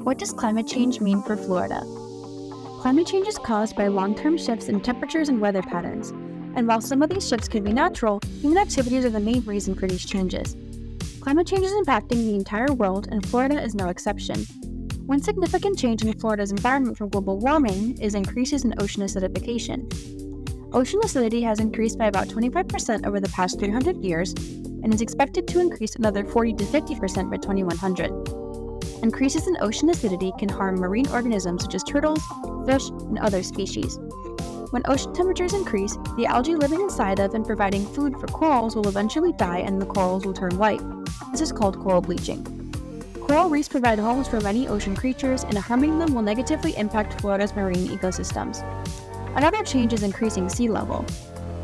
What does climate change mean for Florida? Climate change is caused by long-term shifts in temperatures and weather patterns, and while some of these shifts can be natural, human activities are the main reason for these changes. Climate change is impacting the entire world, and Florida is no exception. One significant change in Florida's environment from global warming is increases in ocean acidification. Ocean acidity has increased by about 25% over the past 300 years, and is expected to increase another 40 to 50% by 2100. Increases in ocean acidity can harm marine organisms such as turtles, fish, and other species. When ocean temperatures increase, the algae living inside of and providing food for corals will eventually die and the corals will turn white. This is called coral bleaching. Coral reefs provide homes for many ocean creatures, and harming them will negatively impact Florida's marine ecosystems. Another change is increasing sea level.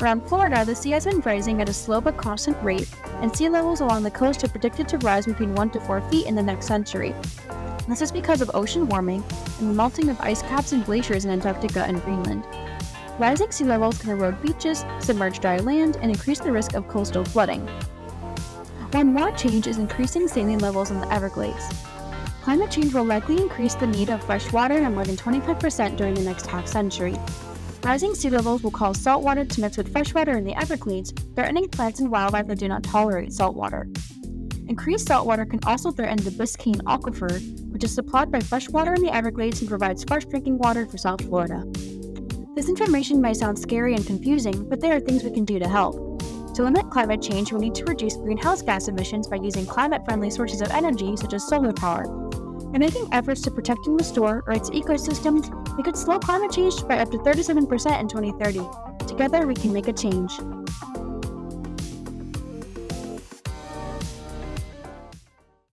Around Florida, the sea has been rising at a slow but constant rate, and sea levels along the coast are predicted to rise between 1 to 4 feet in the next century. This is because of ocean warming and the melting of ice caps and glaciers in Antarctica and Greenland. Rising sea levels can erode beaches, submerge dry land, and increase the risk of coastal flooding. One more change is increasing saline levels in the Everglades. Climate change will likely increase the need of fresh water by more than 25% during the next half-century. Rising sea levels will cause salt water to mix with fresh water in the Everglades, threatening plants and wildlife that do not tolerate salt water. Increased salt water can also threaten the Biscayne Aquifer, which is supplied by fresh water in the Everglades and provides fresh drinking water for South Florida. This information might sound scary and confusing, but there are things we can do to help. To limit climate change, we need to reduce greenhouse gas emissions by using climate-friendly sources of energy such as solar power. By making efforts to protect and restore Earth's ecosystems, we could slow climate change by up to 37% in 2030. Together, we can make a change.